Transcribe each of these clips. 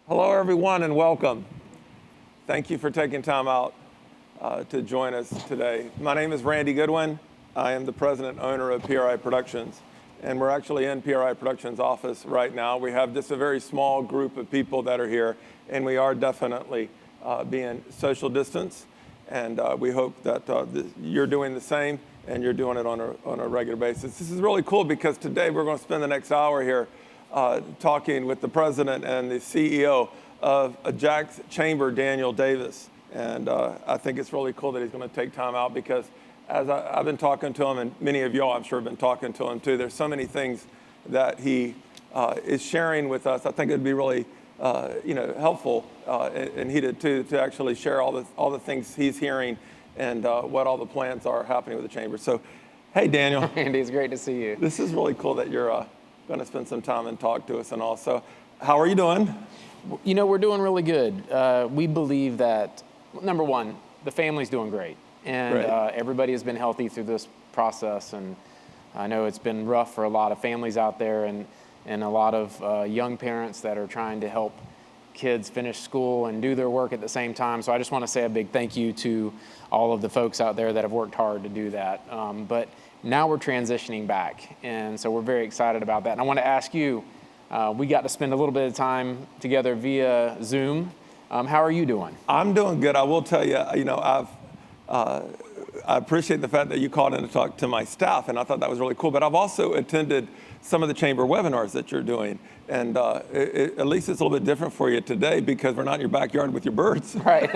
Hello, everyone, and welcome. Thank you for taking time out to join us today. My name is Randy Goodwin. I am the president and owner of PRI Productions, and we're actually in PRI Productions' office right now. We have just a very small group of people that are here, and we are definitely being social distance, and we hope that you're doing the same, and you're doing it on a regular basis. This is really cool because today we're going to spend the next hour here talking with the president and the CEO of a JAX chamber, Daniel Davis. And I think it's really cool that he's going to take time out because as I've been talking to him, and many of y'all I'm sure have been talking to him too, there's so many things that he is sharing with us. I think it'd be really helpful, and he did too, to actually share all the things he's hearing and what all the plans are happening with the chamber. So, hey, Daniel. Andy, it's great to see you. This is really cool that you're going to spend some time and talk to us. And also, how are you doing? You know, we're doing really good. We believe that, number one, the family's doing great. And everybody has been healthy through this process. And I know it's been rough for a lot of families out there and a lot of young parents that are trying to help kids finish school and do their work at the same time. So I just want to say a big thank you to all of the folks out there that have worked hard to do that. But now we're transitioning back, and so we're very excited about that. And I want to ask you, we got to spend a little bit of time together via Zoom. How are you doing? I'm doing good. I will tell you, I appreciate the fact that you called in to talk to my staff, and I thought that was really cool. But I've also attended some of the chamber webinars that you're doing, and at least it's a little bit different for you today because we're not in your backyard with your birds. Right.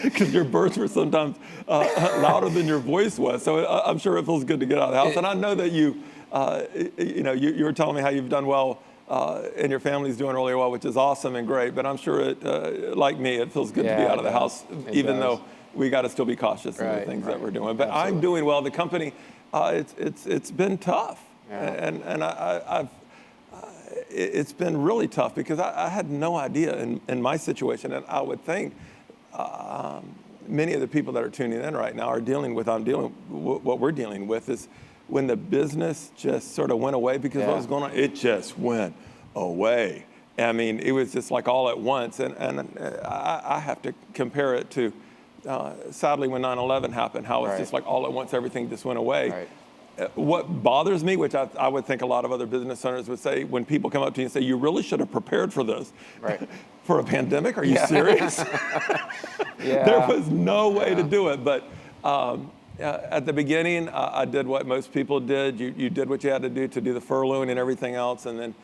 Because your birds were sometimes louder than your voice was. So I'm sure it feels good to get out of the house. And I know that you were telling me how you've done well and your family's doing really well, which is awesome and great. But I'm sure like me, it feels good to be out of the house, even though we got to still be cautious in the things that we're doing. But I'm doing well. The company, it's been tough. Yeah. And it's been really tough because I had no idea in my situation, and I would think many of the people that are tuning in right now are what we're dealing with is when the business just sort of went away because what was going on, it just went away. I mean, it was just like all at once, and I have to compare it to sadly when 9/11 happened, how it's just like all at once everything just went away. Right. What bothers me, which I would think a lot of other business owners would say, when people come up to you and say, you really should have prepared for this. Right. For a pandemic? Are you serious? There was no way to do it. But at the beginning, I did what most people did. You did what you had to do the furloughing and everything else. And then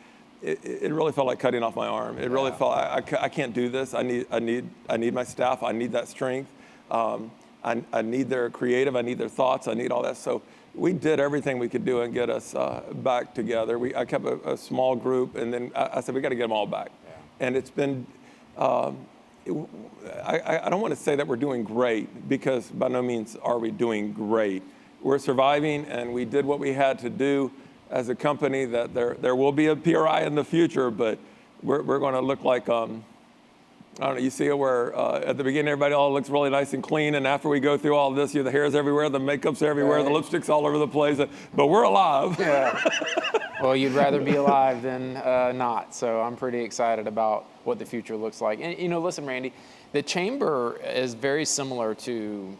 it really felt like cutting off my arm. It really felt, I can't do this. I need my staff. I need that strength. I need their creative. I need their thoughts. I need all that. So we did everything we could do and get us back together. I kept a small group, and then I said, we got to get them all back. Yeah. And it's been, I don't want to say that we're doing great, because by no means are we doing great. We're surviving, and we did what we had to do as a company. That there will be a PRI in the future, but we're going to look like, I don't know, you see it where at the beginning everybody all looks really nice and clean, and after we go through all this, the hair's everywhere, the makeup's everywhere, the lipstick's all over the place, but we're alive. Yeah. Well, you'd rather be alive than not, so I'm pretty excited about what the future looks like. And listen, Randy, the chamber is very similar to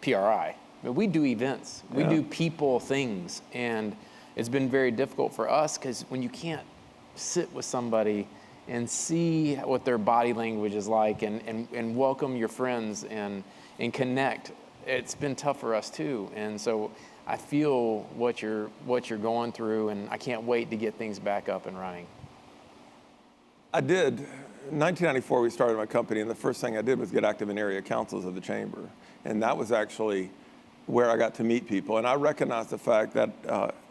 PRI. We do events, we do people things, and it's been very difficult for us because when you can't sit with somebody and see what their body language is like and welcome your friends and connect, it's been tough for us too. And so I feel what you're going through, and I can't wait to get things back up and running. I did. In 1994, we started my company, and the first thing I did was get active in area councils of the chamber. And that was actually where I got to meet people. And I recognized the fact that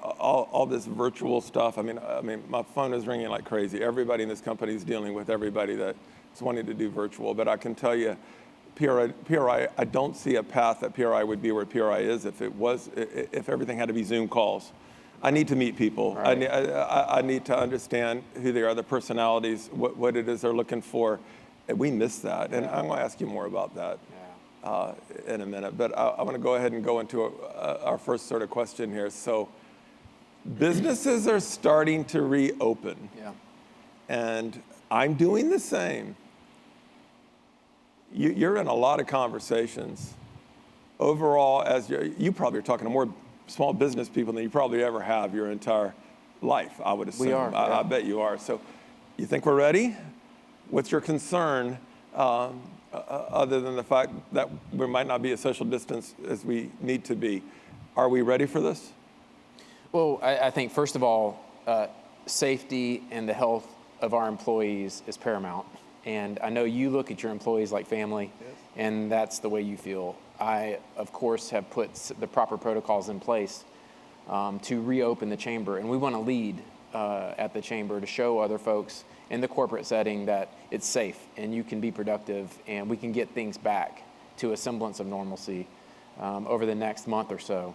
all this virtual stuff, I mean, my phone is ringing like crazy. Everybody in this company is dealing with everybody that's wanting to do virtual. But I can tell you, PRI, I don't see a path that PRI would be where PRI is if everything had to be Zoom calls. I need to meet people. Right. I need to understand who they are, the personalities, what it is they're looking for. And we miss that. And I'm going to ask you more about that in a minute. But I want to go ahead and go into our first sort of question here. So businesses are starting to reopen. Yeah. and I'm doing the same. You're in a lot of conversations. Overall, as you probably are talking to more small business people than you probably ever have your entire life, I would assume. We are. I bet you are. So you think we're ready? What's your concern, other than the fact that we might not be as social distance as we need to be? Are we ready for this? Well, I think, first of all, safety and the health of our employees is paramount. And I know you look at your employees like family, yes, and that's the way you feel. I, of course, have put the proper protocols in place to reopen the chamber. And we want to lead at the chamber to show other folks in the corporate setting that it's safe and you can be productive and we can get things back to a semblance of normalcy over the next month or so.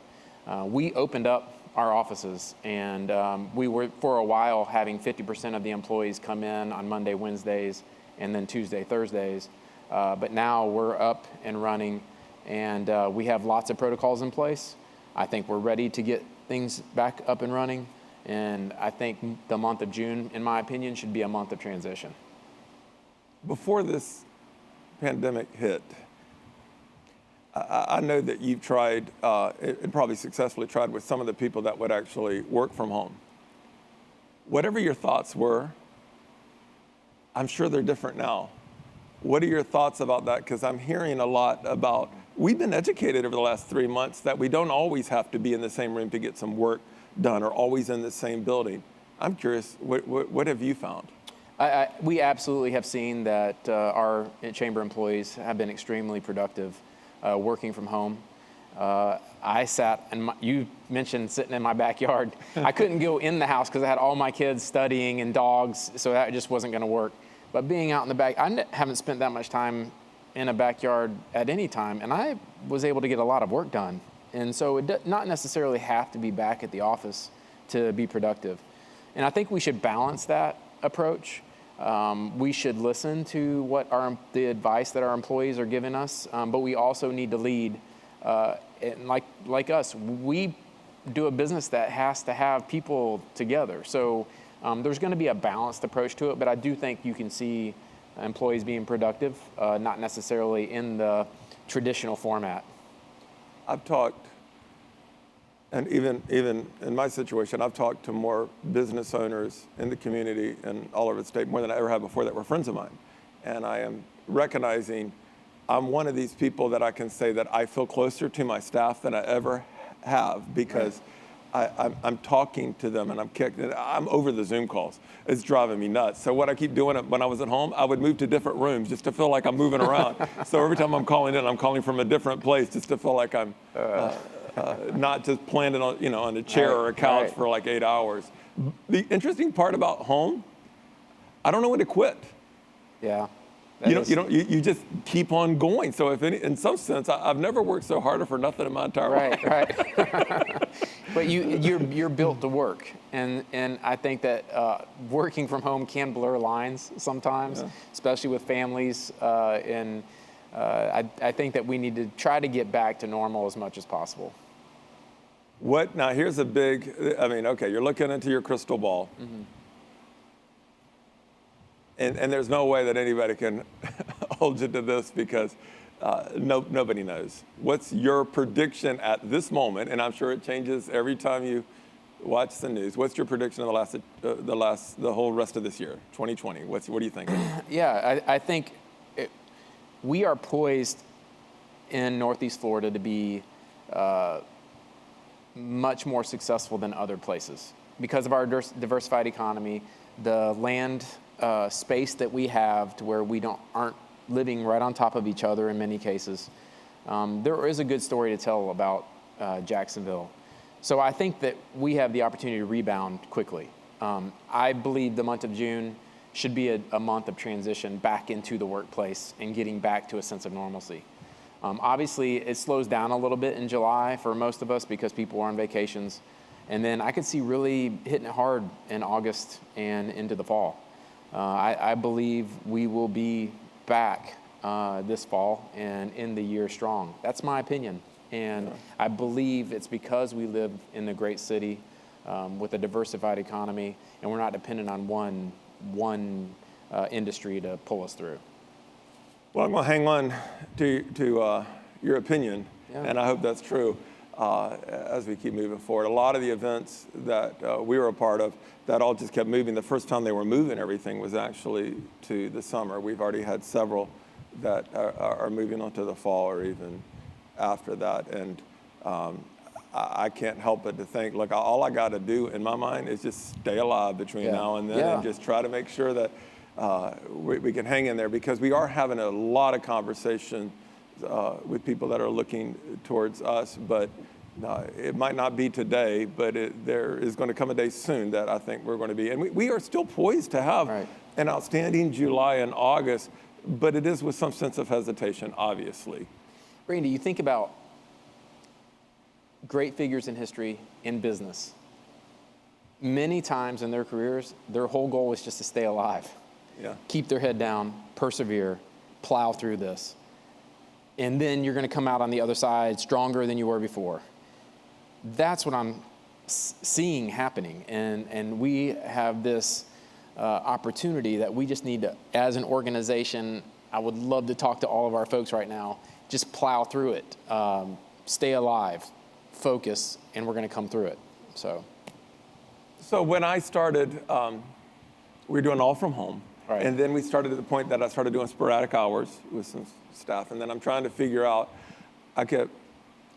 We opened up our offices, and we were, for a while, having 50% of the employees come in on Monday, Wednesdays, and then Tuesday, Thursdays. But now we're up and running, and we have lots of protocols in place. I think we're ready to get things back up and running, and I think the month of June, in my opinion, should be a month of transition. Before this pandemic hit, I know that you've tried, and probably successfully tried, with some of the people that would actually work from home. Whatever your thoughts were, I'm sure they're different now. What are your thoughts about that? Because I'm hearing a lot about, we've been educated over the last 3 months that we don't always have to be in the same room to get some work done or always in the same building. I'm curious, what have you found? We absolutely have seen that our chamber employees have been extremely productive working from home. I sat, and you mentioned sitting in my backyard. I couldn't go in the house because I had all my kids studying and dogs, so that just wasn't going to work. But being out in the back, I haven't spent that much time in a backyard at any time, and I was able to get a lot of work done. And so it does not necessarily have to be back at the office to be productive. And I think we should balance that approach. We should listen to what the advice that our employees are giving us, but we also need to lead. And like us, we do a business that has to have people together. So there's going to be a balanced approach to it, but I do think you can see employees being productive, not necessarily in the traditional format. I've talked, and even in my situation, I've talked to more business owners in the community and all over the state, more than I ever have before, that were friends of mine. And I am recognizing I'm one of these people that I can say that I feel closer to my staff than I ever have, because I'm talking to them and I'm over the Zoom calls. It's driving me nuts. So what I keep doing when I was at home, I would move to different rooms just to feel like I'm moving around. So every time I'm calling in, I'm calling from a different place just to feel like I'm not just planted on a chair or a couch for like 8 hours. The interesting part about home, I don't know when to quit. Yeah. You just keep on going. So in some sense, I've never worked so hard for nothing in my entire life. Right. But you're built to work, and I think that working from home can blur lines sometimes, especially with families. And I think that we need to try to get back to normal as much as possible. Now here's a big, okay, you're looking into your crystal ball. Mm-hmm. And there's no way that anybody can hold you to this, because nobody knows. What's your prediction at this moment? And I'm sure it changes every time you watch the news. What's your prediction of the whole rest of this year, 2020? What do you think? Yeah, I think we are poised in Northeast Florida to be much more successful than other places because of our diversified economy, the land space that we have to where we aren't living right on top of each other in many cases. There is a good story to tell about Jacksonville. So I think that we have the opportunity to rebound quickly. I believe the month of June should be a month of transition back into the workplace and getting back to a sense of normalcy. Obviously, it slows down a little bit in July for most of us because people are on vacations. And then I could see really hitting it hard in August and into the fall. I believe we will be back this fall and in the year strong. That's my opinion. And I believe it's because we live in the great city with a diversified economy, and we're not dependent on one one industry to pull us through. Well, I'm going to hang on to your opinion, and I hope that's true as we keep moving forward. A lot of the events that we were a part of, that all just kept moving. The first time they were moving everything was actually to the summer. We've already had several that are moving on to the fall or even after that. And I can't help but to think, look, all I got to do in my mind is just stay alive between now and then and just try to make sure that we can hang in there, because we are having a lot of conversation with people that are looking towards us, but it might not be today, but there is going to come a day soon that I think we're going to be. And we are still poised to have an outstanding July and August, but it is with some sense of hesitation, obviously. Randy, you think about great figures in history, in business. Many times in their careers, their whole goal is just to stay alive. Keep their head down, persevere, plow through this. And then you're going to come out on the other side stronger than you were before. That's what I'm seeing happening. And we have this opportunity that we just need to, as an organization, I would love to talk to all of our folks right now, just plow through it, stay alive, focus, and we're going to come through it. So when I started, we were doing all from home. And then we started at the point that I started doing sporadic hours with some staff. And then I'm trying to figure out, I kept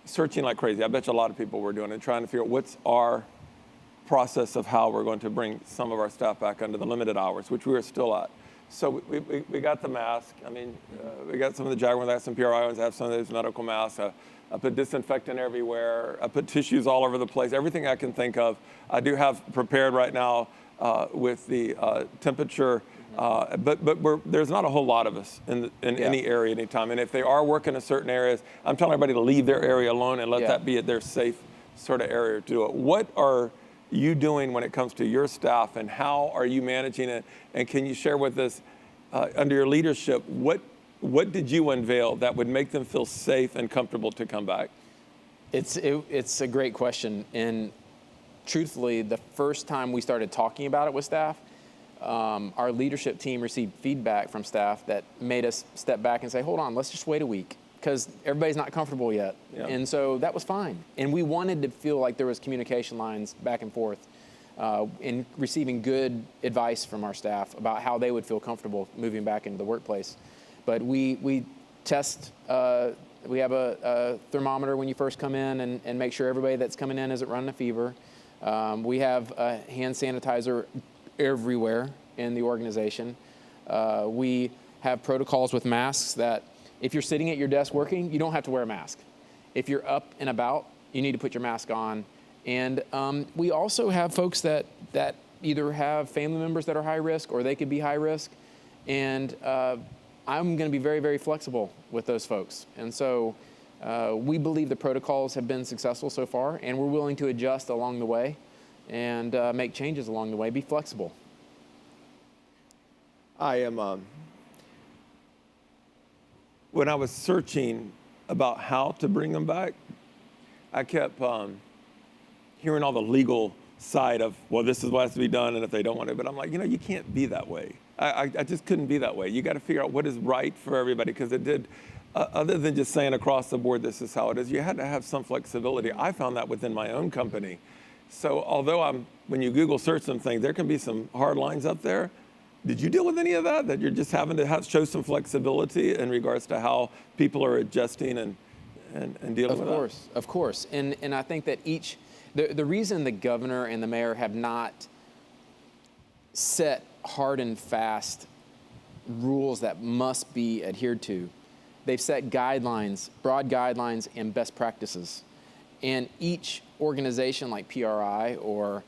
searching like crazy. I bet you a lot of people were doing it, trying to figure out what's our process of how we're going to bring some of our staff back under the limited hours, which we are still at. So we got the mask. I mean, we got some of the JAG ones, I have some PRI ones, I have some of those medical masks. I put disinfectant everywhere. I put tissues all over the place, everything I can think of. I do have prepared right now with the temperature, but there's not a whole lot of us in any area anytime. And if they are working in certain areas, I'm telling everybody to leave their area alone and let that be their safe sort of area to do it. What are you doing when it comes to your staff, and how are you managing it? And can you share with us, under your leadership, what did you unveil that would make them feel safe and comfortable to come back? It's a great question. And truthfully, the first time we started talking about it with staff, our leadership team received feedback from staff that made us step back and say, hold on, let's just wait a week, because everybody's not comfortable yet. And so that was fine. And we wanted to feel like there was communication lines back and forth in receiving good advice from our staff about how they would feel comfortable moving back into the workplace. But we test, we have a thermometer when you first come in and make sure everybody that's coming in isn't running a fever. We have a hand sanitizer everywhere in the organization. We have protocols with masks that if you're sitting at your desk working, you don't have to wear a mask. If you're up and about, you need to put your mask on. And we also have folks that either have family members that are high risk, or they could be high risk. And I'm going to be very, very flexible with those folks. And so we believe the protocols have been successful so far, and we're willing to adjust along the way and make changes along the way, be flexible. I am, when I was searching about how to bring them back, I kept hearing all the legal side of, well, this is what has to be done, and if they don't want it, but I'm like, you can't be that way. I just couldn't be that way. You got to figure out what is right for everybody, because it did, other than just saying across the board, this is how it is, you had to have some flexibility. I found that within my own company. So although when you Google search some things, there can be some hard lines up there. Did you deal with any of that you're just having to show some flexibility in regards to how people are adjusting and dealing with that? Of course. And I think that the reason the governor and the mayor have not set hard and fast rules that must be adhered to, they've set guidelines, broad guidelines and best practices. And each organization like PRI or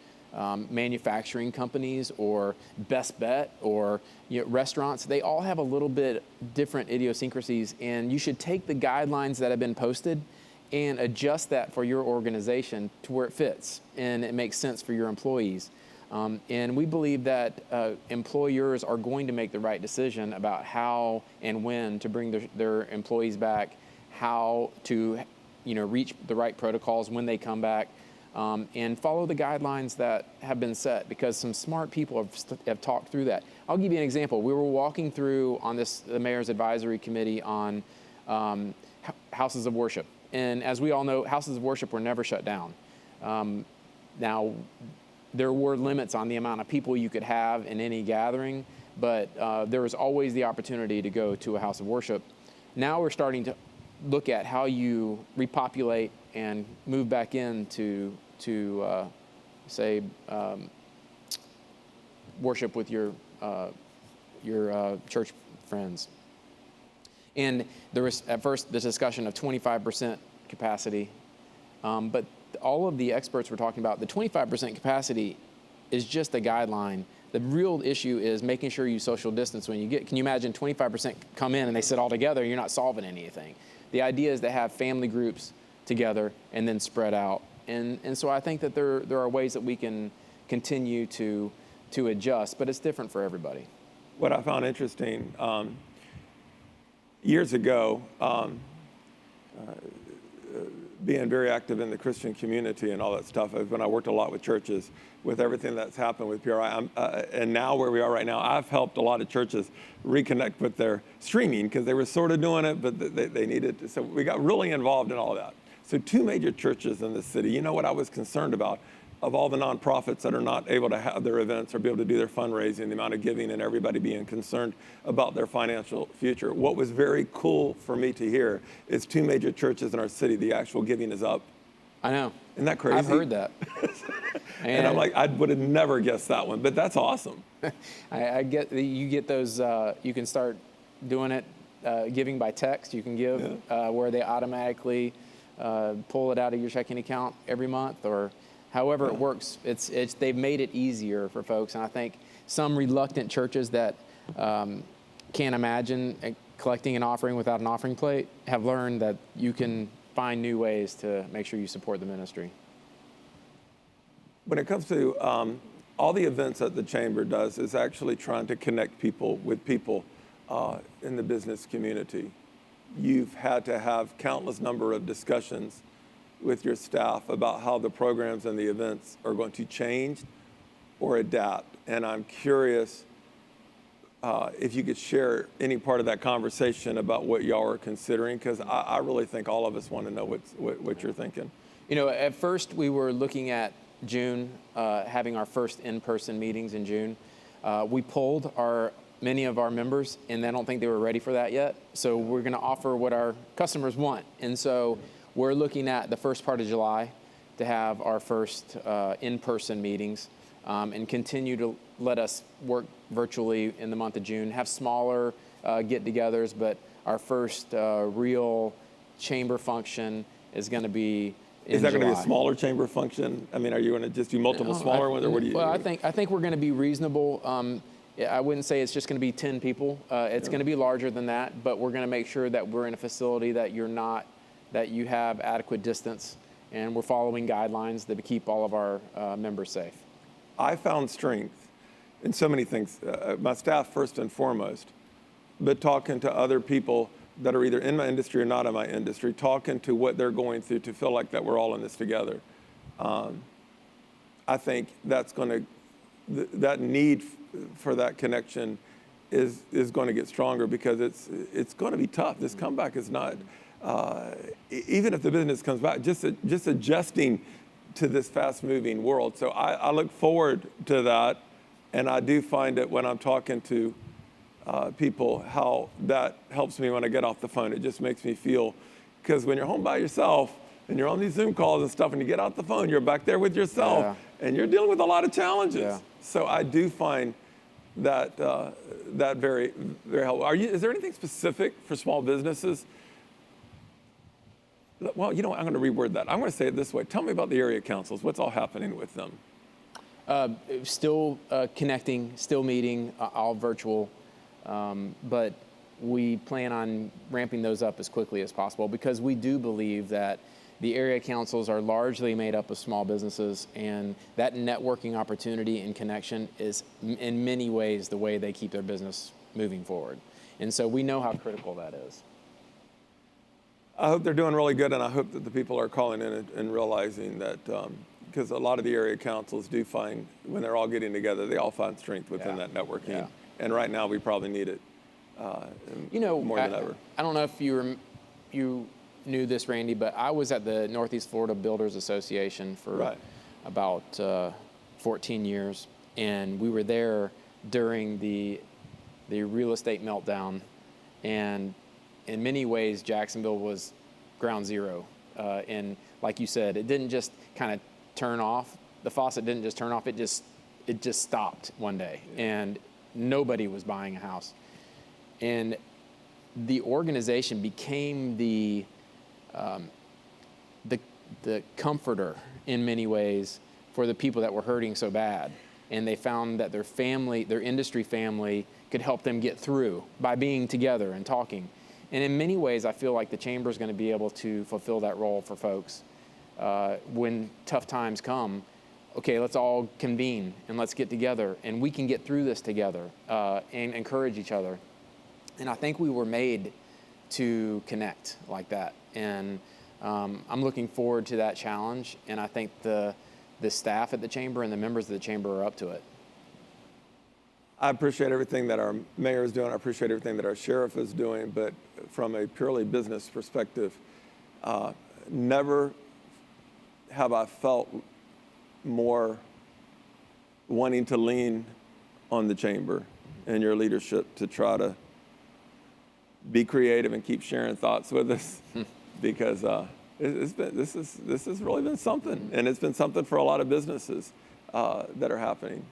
manufacturing companies or Best Bet or restaurants, they all have a little bit different idiosyncrasies, and you should take the guidelines that have been posted and adjust that for your organization to where it fits and it makes sense for your employees. And we believe that employers are going to make the right decision about how and when to bring their employees back, how to reach the right protocols when they come back. and follow the guidelines that have been set, because some smart people have talked through that. I'll give you an example. We were walking through on the Mayor's Advisory Committee on houses of worship. And as we all know, houses of worship were never shut down. Now, there were limits on the amount of people you could have in any gathering, but there was always the opportunity to go to a house of worship. Now we're starting to look at how you repopulate and move back into say worship with your church friends. And there was at first this discussion of 25% capacity, but all of the experts were talking about the 25% capacity is just a guideline. The real issue is making sure you social distance when you get. Can you imagine 25% come in and they sit all together? You're not solving anything. The idea is to have family groups together and then spread out. And so I think that there are ways that we can continue to adjust, but it's different for everybody. What I found interesting, years ago, being very active in the Christian community and all that stuff, when I worked a lot with churches, with everything that's happened with PRI, and now where we are right now, I've helped a lot of churches reconnect with their streaming, because they were sort of doing it, but they needed to. So we got really involved in all of that. So 2 major churches in the city, you know what I was concerned about? Of all the nonprofits that are not able to have their events or be able to do their fundraising, the amount of giving, and everybody being concerned about their financial future. What was very cool for me to hear is 2 major churches in our city, the actual giving is up. I know. Isn't that crazy? I've heard that. And I'm like, I would have never guessed that one, but that's awesome. I get, you get those, you can start doing it, giving by text. You can give where they automatically pull it out of your checking account every month, or however it works. They've made it easier for folks. And I think some reluctant churches that can't imagine collecting an offering without an offering plate have learned that you can find new ways to make sure you support the ministry. When it comes to all the events that the Chamber does is actually trying to connect people with people in the business community. You've had to have countless number of discussions with your staff about how the programs and the events are going to change or adapt. And I'm curious if you could share any part of that conversation about what y'all are considering, because I really think all of us want to know what you're thinking. You know, at first we were looking at June, having our first in-person meetings in June. We polled many of our members, and I don't think they were ready for that yet. So we're going to offer what our customers want. And so we're looking at the first part of July to have our first in-person meetings, and continue to let us work virtually in the month of June, have smaller get-togethers, but our first real chamber function is going to be in Is that July. going to be a smaller chamber function? I mean, are you going to just do multiple smaller ones, or what do you? Well, I think we're going to be reasonable. I wouldn't say it's just going to be 10 people. It's going to be larger than that, but we're going to make sure that we're in a facility that you have adequate distance, and we're following guidelines that keep all of our members safe. I found strength in so many things. My staff first and foremost, but talking to other people that are either in my industry or not in my industry, talking to what they're going through to feel like that we're all in this together. I think that's going to, that need for that connection is going to get stronger, because it's going to be tough. This comeback is not, even if the business comes back, just adjusting to this fast-moving world. So I look forward to that, and I do find it when I'm talking to people how that helps me when I get off the phone. It just makes me feel, because when you're home by yourself and you're on these Zoom calls and stuff, and you get off the phone, you're back there with yourself, and you're dealing with a lot of challenges. Yeah. So I do find that that very, very helpful. Is there anything specific for small businesses? Well, you know what, I'm going to reword that. I'm going to say it this way. Tell me about the area councils. What's all happening with them? Still connecting, still meeting, all virtual, but we plan on ramping those up as quickly as possible, because we do believe that the area councils are largely made up of small businesses, and that networking opportunity and connection is in many ways the way they keep their business moving forward. And so we know how critical that is. I hope they're doing really good, and I hope that the people are calling in and realizing that, because a lot of the area councils do find, when they're all getting together, they all find strength within that networking. Yeah. And right now, we probably need it more than ever. I don't know if you knew this, Randy, but I was at the Northeast Florida Builders Association for about 14 years, and we were there during the real estate meltdown, and in many ways, Jacksonville was ground zero. And like you said, it didn't just kind of turn off. The faucet didn't just turn off. It just stopped one day, and nobody was buying a house. And the organization became the comforter in many ways for the people that were hurting so bad. And they found that their family, their industry family, could help them get through by being together and talking. And in many ways, I feel like the chamber is going to be able to fulfill that role for folks when tough times come. Okay, let's all convene and let's get together, and we can get through this together and encourage each other. And I think we were made to connect like that. And I'm looking forward to that challenge. And I think the staff at the chamber and the members of the chamber are up to it. I appreciate everything that our mayor is doing. I appreciate everything that our sheriff is doing. But from a purely business perspective, never have I felt more wanting to lean on the chamber and your leadership to try to be creative and keep sharing thoughts with us, because this has really been something, and it's been something for a lot of businesses that are happening.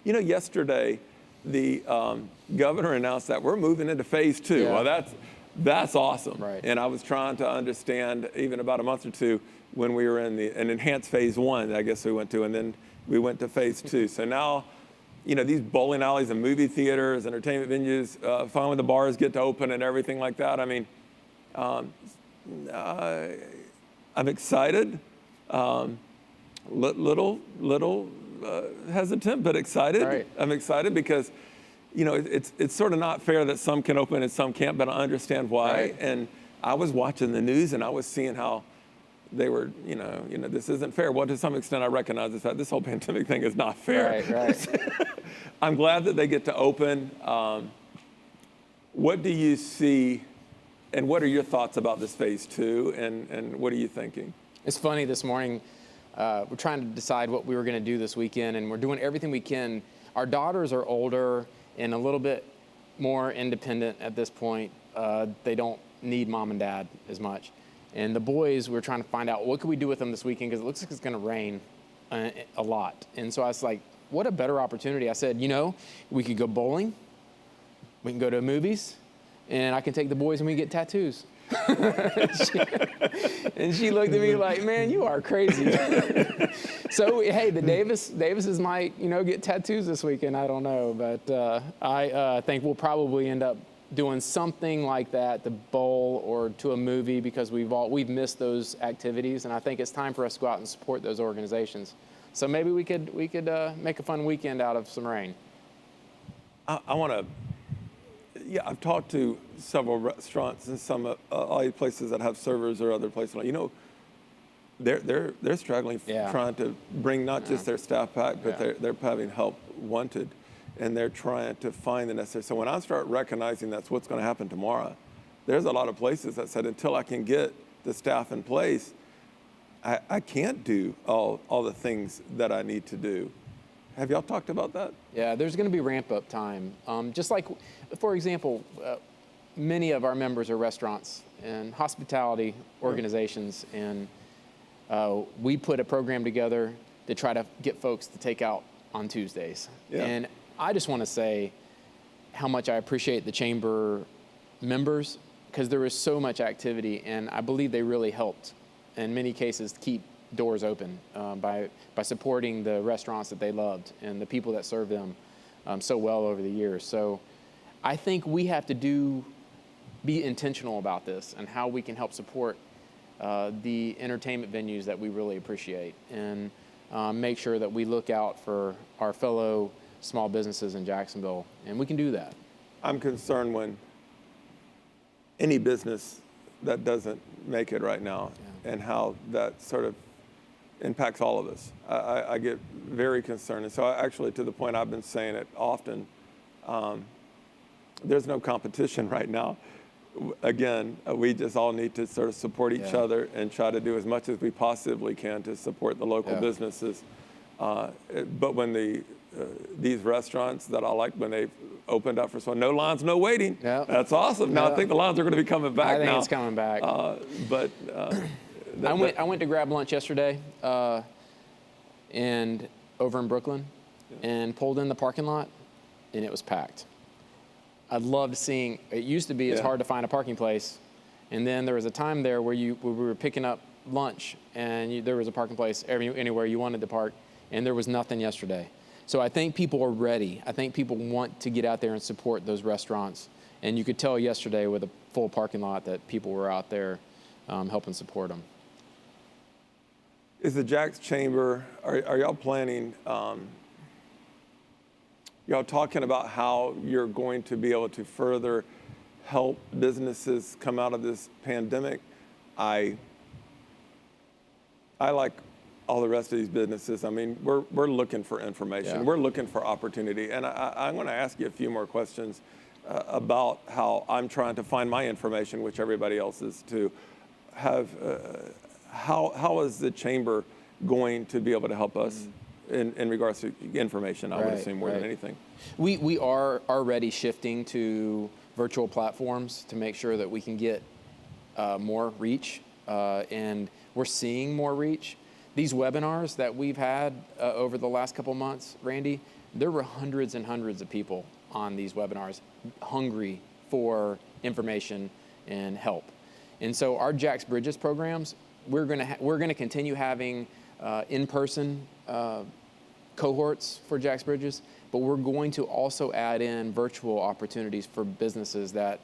You know, yesterday the governor announced that we're moving into phase 2. Yeah. Well, that's awesome. Right. And I was trying to understand even about a month or two when we were in an enhanced phase 1, I guess we went to, and then we went to phase 2. So now, you know, these bowling alleys and movie theaters, entertainment venues, finally the bars get to open and everything like that. I mean, I'm excited, little hesitant, but excited. Right. I'm excited because, you know, it's sort of not fair that some can open and some can't, but I understand why. Right. And I was watching the news and I was seeing how they were, you know, this isn't fair. Well, to some extent, I recognize that this whole pandemic thing is not fair. Right. I'm glad that they get to open. What do you see, and what are your thoughts about this phase 2, and what are you thinking? It's funny, this morning, we're trying to decide what we were going to do this weekend, and we're doing everything we can. Our daughters are older and a little bit more independent at this point. They don't need mom and dad as much. And the boys, we're trying to find out what could we do with them this weekend, because it looks like it's going to rain a lot. And so I was like, what a better opportunity. I said, you know, we could go bowling, we can go to movies, and I can take the boys and we get tattoos. and she looked at me like, man, you are crazy. So, hey, the Davises might, you know, get tattoos this weekend. I don't know. But I think we'll probably end up doing something like that, to bowl or to a movie, because we've missed those activities. And I think it's time for us to go out and support those organizations. So maybe we could make a fun weekend out of some rain. I want to. Yeah, I've talked to several restaurants and some places that have servers or other places. You know, they're struggling, trying to bring not just their staff back, but they're having help wanted, and they're trying to find the necessary. So when I start recognizing that's what's going to happen tomorrow, there's a lot of places that said until I can get the staff in place, I can't do all the things that I need to do. Have y'all talked about that? Yeah, there's going to be ramp-up time. Just like, for example, many of our members are restaurants and hospitality organizations, and we put a program together to try to get folks to take out on Tuesdays. Yeah. And I just want to say how much I appreciate the chamber members, because there was so much activity, and I believe they really helped in many cases keep doors open by supporting the restaurants that they loved and the people that served them so well over the years. So I think we have to be intentional about this and how we can help support the entertainment venues that we really appreciate, and make sure that we look out for our fellow small businesses in Jacksonville, and we can do that. I'm concerned when any business that doesn't make it right now, and how that sort of impacts all of us. I get very concerned. And so actually, to the point I've been saying it often, there's no competition right now. Again, we just all need to sort of support each other and try to do as much as we possibly can to support the local businesses. But when these restaurants that I like, when they opened up for so no lines, no waiting, that's awesome. Now I think the lines are going to be coming back now. I think it's coming back. I went to grab lunch yesterday and over in Brooklyn and pulled in the parking lot, and it was packed. I loved seeing, it used to be it's hard to find a parking place, and then there was a time there where we were picking up lunch and there was a parking place anywhere you wanted to park, and there was nothing yesterday. So I think people are ready. I think people want to get out there and support those restaurants, and you could tell yesterday with a full parking lot that people were out there helping support them. Is the JAX Chamber, are y'all planning, y'all talking about how you're going to be able to further help businesses come out of this pandemic? I like all the rest of these businesses. I mean, we're looking for information. We're looking for opportunity. And I'm going to ask you a few more questions about how I'm trying to find my information, which everybody else is too. How is the Chamber going to be able to help us in regards to information, I would assume, more than anything? We are already shifting to virtual platforms to make sure that we can get more reach, and we're seeing more reach. These webinars that we've had over the last couple months, Randy, there were hundreds and hundreds of people on these webinars hungry for information and help. And so our JAX Bridges programs, we're gonna continue having in-person cohorts for JAX Bridges, but we're going to also add in virtual opportunities for businesses that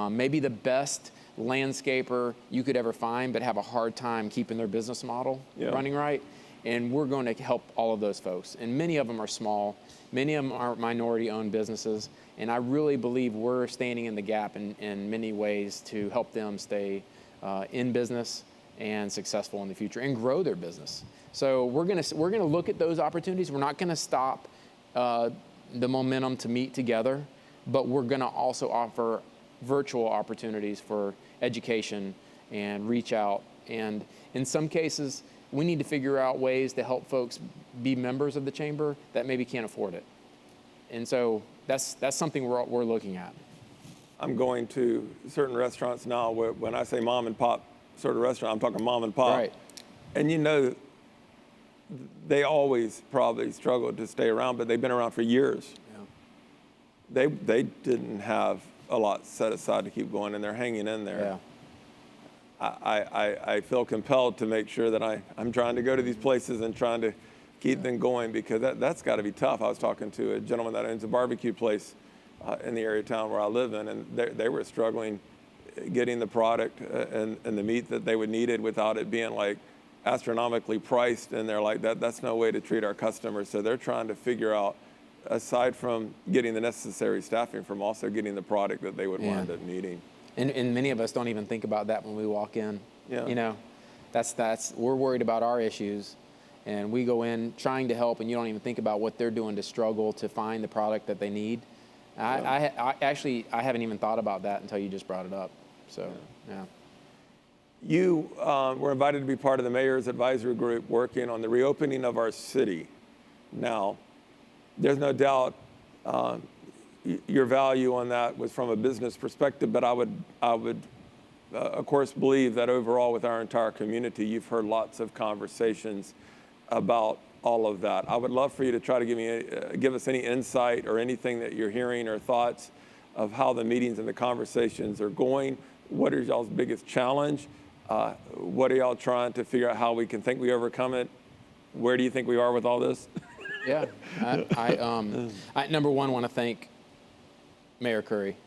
maybe the best landscaper you could ever find, but have a hard time keeping their business model running right. And we're going to help all of those folks. And many of them are small, many of them are minority-owned businesses, and I really believe we're standing in the gap in many ways to help them stay in business and successful in the future and grow their business. So we're gonna look at those opportunities. We're not gonna stop the momentum to meet together, but we're gonna also offer virtual opportunities for education and reach out. And in some cases, we need to figure out ways to help folks be members of the Chamber that maybe can't afford it. And so that's something we're looking at. I'm going to certain restaurants now where when I say mom and pop sort of restaurant, I'm talking mom and pop. Right. And you know, they always probably struggled to stay around, but they've been around for years. Yeah. They didn't have a lot set aside to keep going, and they're hanging in there. Yeah. I feel compelled to make sure that I'm trying to go to these places and trying to keep them going, because that's got to be tough. I was talking to a gentleman that owns a barbecue place in the area of town where I live in, and they were struggling getting the product and the meat that they would needed without it being like astronomically priced, and they're like, that's no way to treat our customers. So they're trying to figure out, aside from getting the necessary staffing, from also getting the product that they would wind up needing. And many of us don't even think about that when we walk in. Yeah. You know, we're worried about our issues, and we go in trying to help, and you don't even think about what they're doing to struggle to find the product that they need. I haven't even thought about that until you just brought it up. So, yeah. You were invited to be part of the Mayor's Advisory Group working on the reopening of our city. Now, there's no doubt your value on that was from a business perspective, but I would of course, believe that overall with our entire community, you've heard lots of conversations about all of that. I would love for you to try to give us any insight or anything that you're hearing or thoughts of how the meetings and the conversations are going. What is y'all's biggest challenge? What are y'all trying to figure out how we can think we overcome it? Where do you think we are with all this? Yeah, I number one want to thank Mayor Curry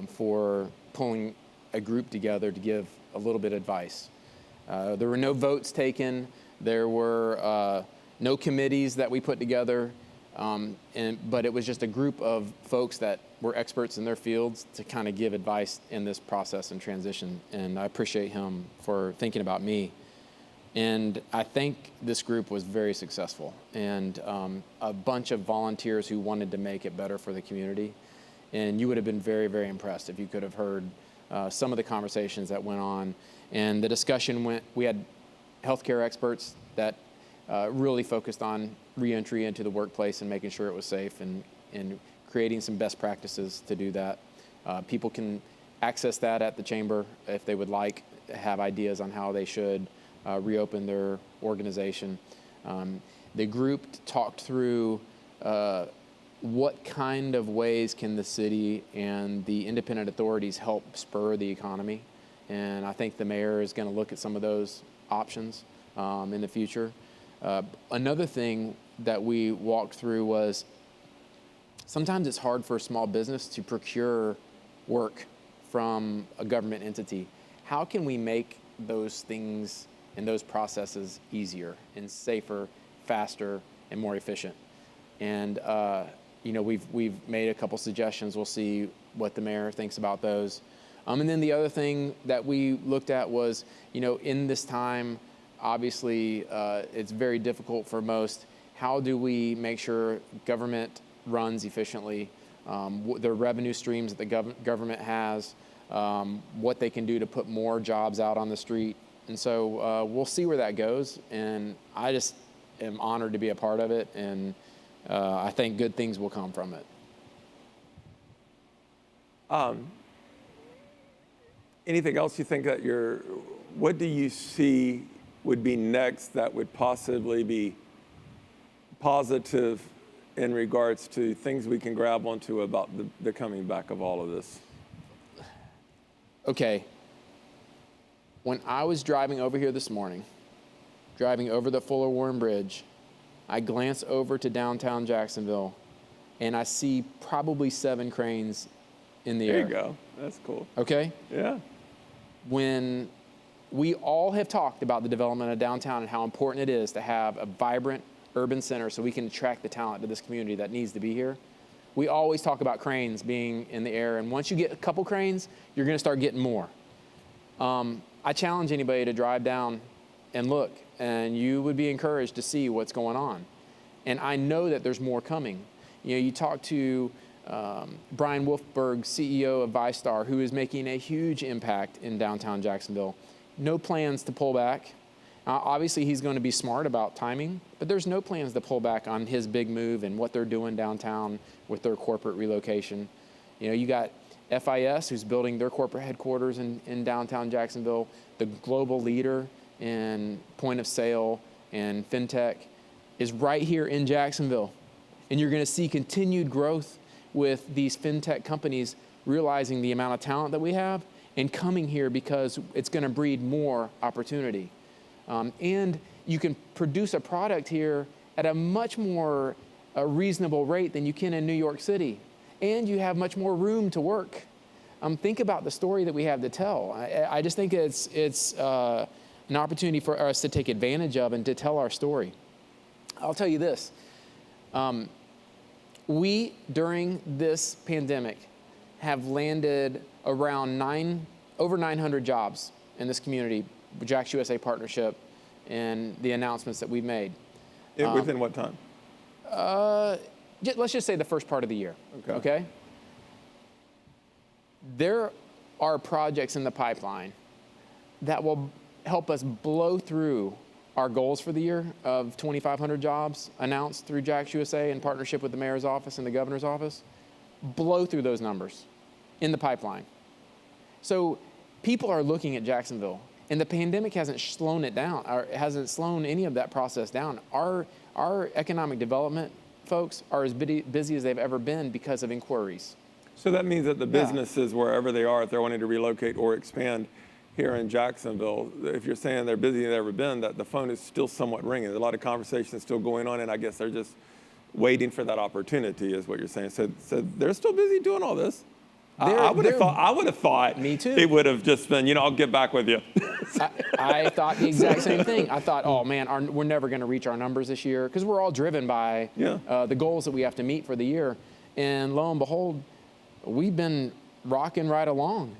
for pulling a group together to give a little bit of advice. There were no votes taken. There were no committees that we put together, but it was just a group of folks that were experts in their fields to kind of give advice in this process and transition. And I appreciate him for thinking about me. And I think this group was very successful, and a bunch of volunteers who wanted to make it better for the community. And you would have been very, very impressed if you could have heard some of the conversations that went on. And the discussion we had healthcare experts that really focused on reentry into the workplace and making sure it was safe, and creating some best practices to do that. People can access that at the chamber if they would like, have ideas on how they should reopen their organization. The group talked through what kind of ways can the city and the independent authorities help spur the economy. And I think the mayor is going to look at some of those options in the future. Another thing that we walked through was sometimes it's hard for a small business to procure work from a government entity. How can we make those things and those processes easier and safer, faster, and more efficient? And we've made a couple suggestions. We'll see what the mayor thinks about those. And then the other thing that we looked at was, in this time, obviously it's very difficult for most. How do we make sure government runs efficiently? The revenue streams that the government has, what they can do to put more jobs out on the street. And so we'll see where that goes. And I just am honored to be a part of it. And I think good things will come from it. Anything else you think that what do you see would be next that would possibly be positive in regards to things we can grab onto about the coming back of all of this? Okay. When I was driving over here this morning, driving over the Fuller Warren Bridge, I glance over to downtown Jacksonville, and I see probably 7 cranes in the air. There you go. That's cool. Okay? Yeah. When we all have talked about the development of downtown and how important it is to have a vibrant urban center so we can attract the talent to this community that needs to be here, we always talk about cranes being in the air. And once you get a couple cranes, you're going to start getting more. I challenge anybody to drive down and look, and you would be encouraged to see what's going on. And I know that there's more coming. You talk to Brian Wolfberg, CEO of ViStar, who is making a huge impact in downtown Jacksonville. No plans to pull back. Obviously, he's going to be smart about timing, but there's no plans to pull back on his big move and what they're doing downtown with their corporate relocation. You got FIS, who's building their corporate headquarters in downtown Jacksonville, the global leader in point of sale and fintech, is right here in Jacksonville. And you're going to see continued growth with these fintech companies realizing the amount of talent that we have and coming here because it's going to breed more opportunity. And you can produce a product here at a much more reasonable rate than you can in New York City. And you have much more room to work. Think about the story that we have to tell. I just think it's an opportunity for us to take advantage of and to tell our story. I'll tell you this. We, during this pandemic, have landed around over 900 jobs in this community, JAX USA partnership, and the announcements that we've made. Within what time? Let's just say the first part of the year. Okay? There are projects in the pipeline that will help us blow through our goals for the year of 2,500 jobs announced through JAX USA in partnership with the mayor's office and the governor's office. Blow through those numbers in the pipeline. So people are looking at Jacksonville, and the pandemic hasn't slowed it down, or hasn't slowed any of that process down. Our economic development folks are as busy as they've ever been because of inquiries. So that means that the businesses, wherever they are, if they're wanting to relocate or expand here in Jacksonville, if you're saying they're busier than they've ever been, that the phone is still somewhat ringing. There's a lot of conversations still going on, and I guess they're just waiting for that opportunity, is what you're saying. So they're still busy doing all this. I would have thought. Me too. It would have just been, I'll get back with you. I thought the exact same thing. I thought, oh man, we're never going to reach our numbers this year because we're all driven by the goals that we have to meet for the year. And lo and behold, we've been rocking right along,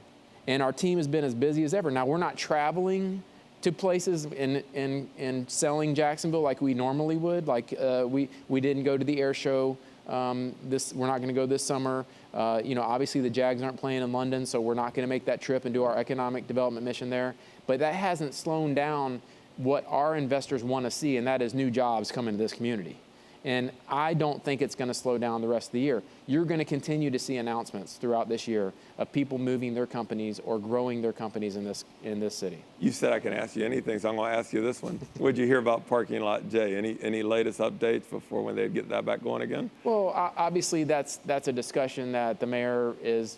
and our team has been as busy as ever. Now, we're not traveling to places and selling Jacksonville like we normally would. Like we didn't go to the air show. We're not going to go this summer. Obviously the JAGs aren't playing in London, so we're not going to make that trip and do our economic development mission there. But that hasn't slowed down what our investors want to see, and that is new jobs coming to this community. And I don't think it's going to slow down the rest of the year. You're going to continue to see announcements throughout this year of people moving their companies or growing their companies in this city. You said I can ask you anything, so I'm going to ask you this one. What did you hear about Parking Lot J? Any latest updates before when they get that back going again? Well, obviously that's a discussion that the mayor is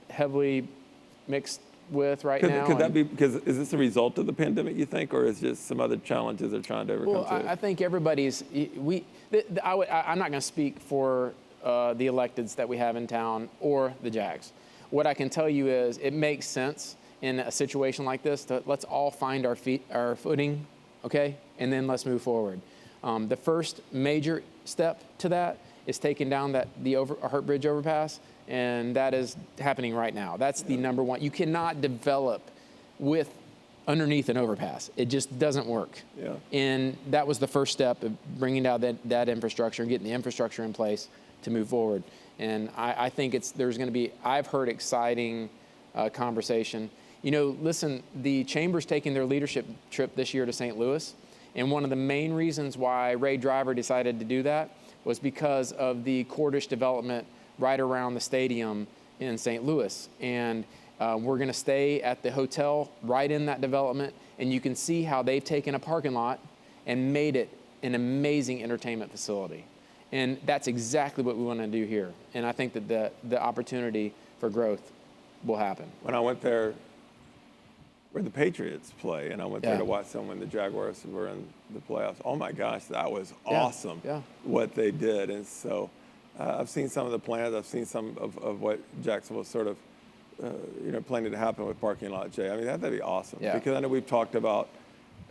heavily mixed with right now. Could that be because is this a result of the pandemic, you think, or is just some other challenges they're trying to overcome? Well, I think everybody's. I'm not going to speak for the electeds that we have in town or the JAGs. What I can tell you is it makes sense in a situation like this to let's all find our footing, okay, and then let's move forward. The first major step to that is taking down the Hurt Bridge overpass, and that is happening right now. That's the number one. You cannot develop with underneath an overpass. It just doesn't work. Yeah. And that was the first step of bringing down that infrastructure and getting the infrastructure in place to move forward. And I think there's going to be, I've heard exciting conversation. Listen, the Chamber's taking their leadership trip this year to St. Louis. And one of the main reasons why Ray Driver decided to do that was because of the Cordish development right around the stadium in St. Louis. And we're going to stay at the hotel right in that development, and you can see how they've taken a parking lot and made it an amazing entertainment facility. And that's exactly what we want to do here. And I think that the opportunity for growth will happen. When I went there, where the Patriots play, and I went there to watch them when the Jaguars were in the playoffs. Oh my gosh, that was awesome what they did. And so I've seen some of the plans. I've seen some of what Jacksonville sort of planning to happen with Parking Lot J. I mean, that'd be awesome. Yeah. Because I know we've talked about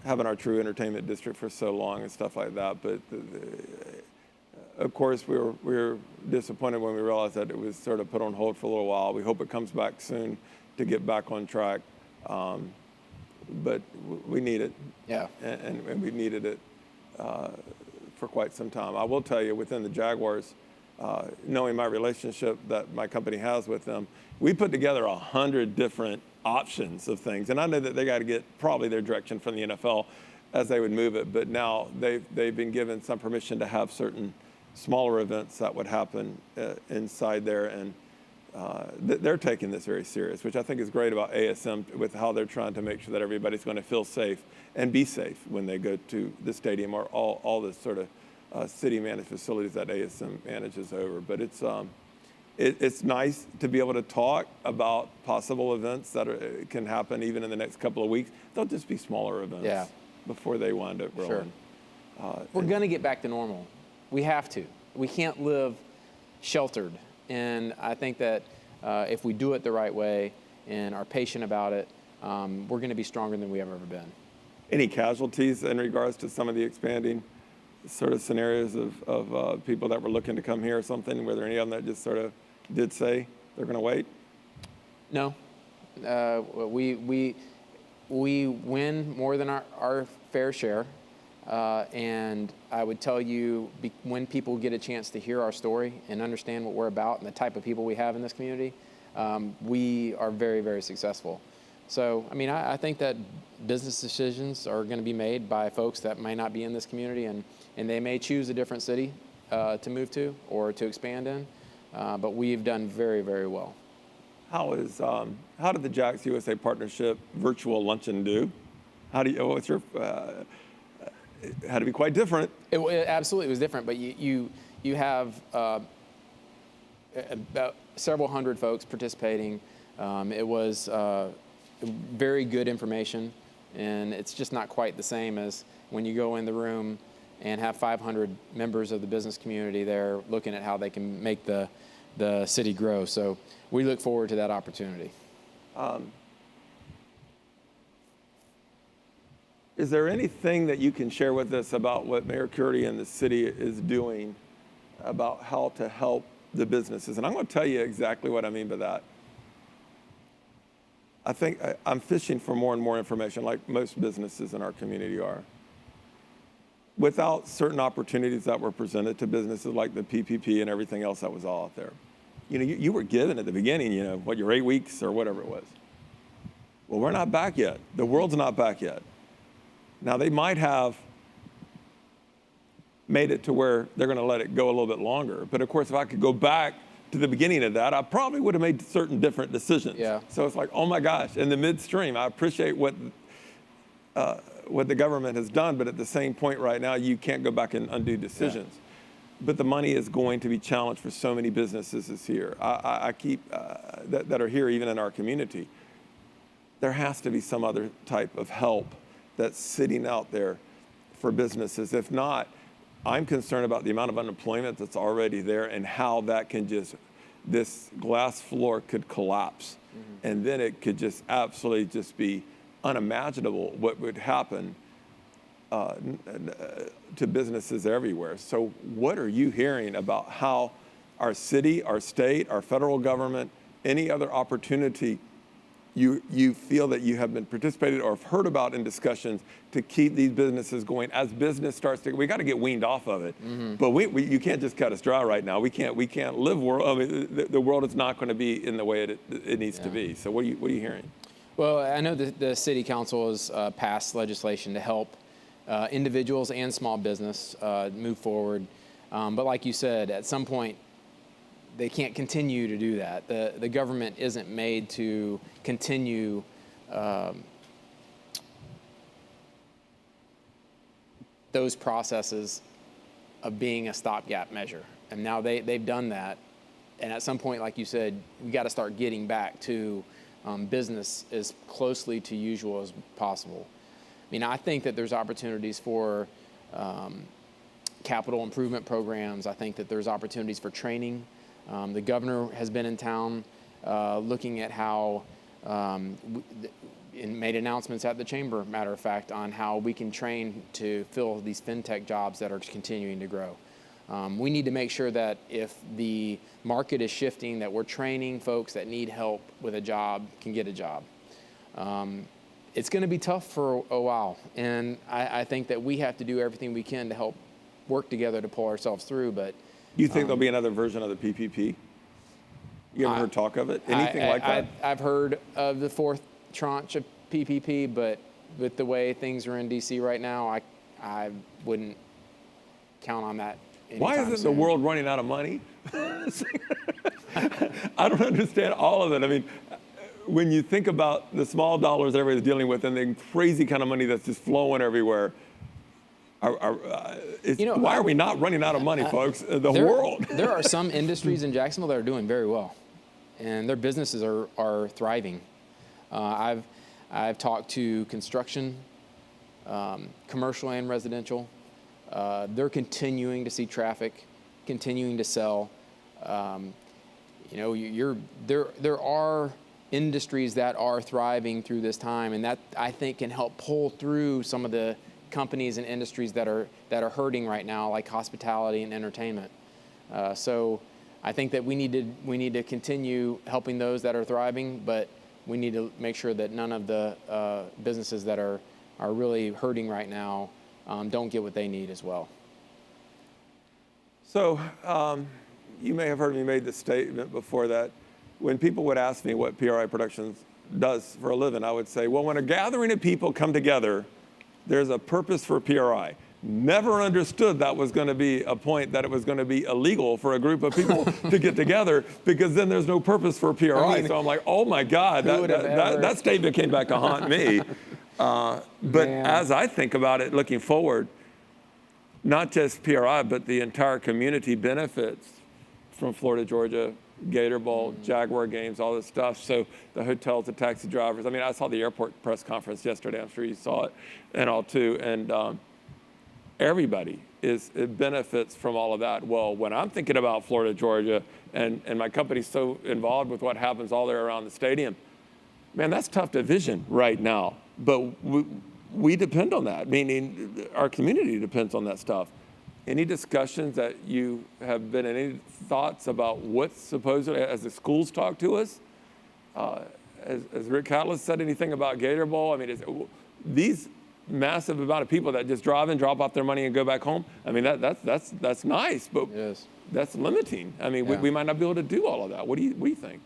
having our true entertainment district for so long and stuff like that. But of course, we were disappointed when we realized that it was sort of put on hold for a little while. We hope it comes back soon to get back on track. But we need it. Yeah. And we've needed it for quite some time. I will tell you, within the Jaguars, knowing my relationship that my company has with them, we put together 100 different options of things. And I know that they got to get probably their direction from the NFL as they would move it. But now they've been given some permission to have certain smaller events that would happen inside there. And they're taking this very serious, which I think is great about ASM with how they're trying to make sure that everybody's going to feel safe and be safe when they go to the stadium or all the sort of city managed facilities that ASM manages over. But it's nice to be able to talk about possible events that can happen even in the next couple of weeks. They'll just be smaller events before they wind up growing. Sure. We're going to get back to normal. We have to. We can't live sheltered. And I think that if we do it the right way and are patient about it, we're going to be stronger than we have ever been. Any casualties in regards to some of the expanding sort of scenarios of people that were looking to come here or something? Were there any of them that just sort of did say they're going to wait? No. We win more than our fair share. And I would tell you, when people get a chance to hear our story and understand what we're about and the type of people we have in this community, we are very, very successful. So, I mean, I think that business decisions are going to be made by folks that may not be in this community, and they may choose a different city to move to or to expand in, but we've done very, very well. How did the JAX USA Partnership virtual luncheon do? What's your... It had to be quite different. It absolutely was different, but you have about several hundred folks participating. It was very good information, and it's just not quite the same as when you go in the room and have 500 members of the business community there looking at how they can make the city grow. So we look forward to that opportunity. Is there anything that you can share with us about what Mayor Curdy and the city is doing about how to help the businesses. And I'm going to tell you exactly what I mean by that. I think I'm fishing for more and more information, like most businesses in our community are. Without certain opportunities that were presented to businesses like the PPP and everything else that was all out there. You were given at the beginning, your 8 weeks or whatever it was. Well, we're not back yet. The world's not back yet. Now, they might have made it to where they're going to let it go a little bit longer. But of course, if I could go back to the beginning of that, I probably would have made certain different decisions. Yeah. So it's like, oh my gosh, in the midstream, I appreciate what the government has done, but at the same point right now, you can't go back and undo decisions. Yeah. But the money is going to be challenged for so many businesses this year. I keep, that are here even in our community. There has to be some other type of help that's sitting out there for businesses. If not, I'm concerned about the amount of unemployment that's already there and how that can this glass floor could collapse. Mm-hmm. And then it could just absolutely just be unimaginable what would happen to businesses everywhere. So what are you hearing about how our city, our state, our federal government, any other opportunity you feel that you have been participated or have heard about in discussions to keep these businesses going as business starts to, we got to get weaned off of it. Mm-hmm. But you can't just cut us dry right now. We can't live world. I mean, the world is not going to be in the way it needs to be. So what are you hearing? Well, I know the city council has passed legislation to help individuals and small business move forward. But like you said, at some point, they can't continue to do that. The government isn't made to continue those processes of being a stopgap measure. And now they've done that. And at some point, like you said, we got to start getting back to business as closely to usual as possible. I mean, I think that there's opportunities for capital improvement programs. I think that there's opportunities for training. The governor has been in town looking at how, and made announcements at the chamber, matter of fact, on how we can train to fill these fintech jobs that are continuing to grow. We need to make sure that if the market is shifting, that we're training folks that need help with a job can get a job. It's going to be tough for a while, and I think that we have to do everything we can to help work together to pull ourselves through, but you think there'll be another version of the PPP? You ever heard talk of it? Anything like that? I've heard of the fourth tranche of PPP, but with the way things are in D.C. right now, I wouldn't count on that anytime Why isn't soon. the world running out of money? I don't understand all of it. I mean, when you think about the small dollars everybody's dealing with and the crazy kind of money that's just flowing everywhere, why are we not running out of money, folks? World. There are some industries in Jacksonville that are doing very well, and their businesses are thriving. I've talked to construction, commercial and residential. They're continuing to see traffic, continuing to sell. There are industries that are thriving through this time, and that I think can help pull through some of the companies and industries that are hurting right now, like hospitality and entertainment. So I think that we need to continue helping those that are thriving, but we need to make sure that none of the businesses that are really hurting right now don't get what they need as well. So you may have heard me make the statement before that when people would ask me what PRI Productions does for a living, I would say, well, when a gathering of people come together, there's a purpose for PRI. Never understood that was going to be a point that it was going to be illegal for a group of people to get together, because then there's no purpose for PRI. I mean, so I'm like, oh my God, that statement came back to haunt me. But as I think about it looking forward, not just PRI, but the entire community benefits from Florida, Georgia, Gator Bowl, Jaguar games, all this stuff. So the hotels, the taxi drivers. I mean, I saw the airport press conference yesterday. I'm sure you saw it and all too. And everybody it benefits from all of that. Well, when I'm thinking about Florida, Georgia, and my company's so involved with what happens all there around the stadium, man, that's tough to vision right now. But we depend on that, meaning our community depends on that stuff. any discussions that you have been, any thoughts about what's supposedly, as the schools talk to us? As Rick Catalyst said, anything about Gator Bowl? I mean, these massive amount of people that just drive in, drop off their money and go back home. I mean, that's nice, but that's limiting. I mean, we might not be able to do all of that. What do you think?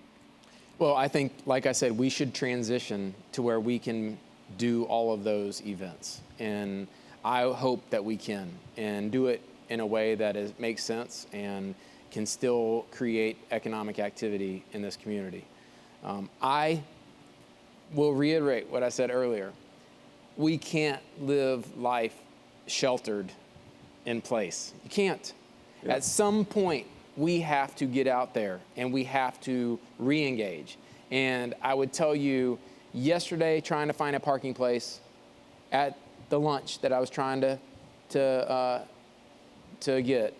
Well, I think, like I said, we should transition to where we can do all of those events. And I hope that we can, and do it in a way that makes sense and can still create economic activity in this community. I will reiterate what I said earlier. We can't live life sheltered in place. You can't. Yeah. At some point, we have to get out there and we have to re-engage. And I would tell you, yesterday, trying to find a parking place at the lunch that I was trying to get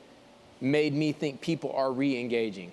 made me think people are re-engaging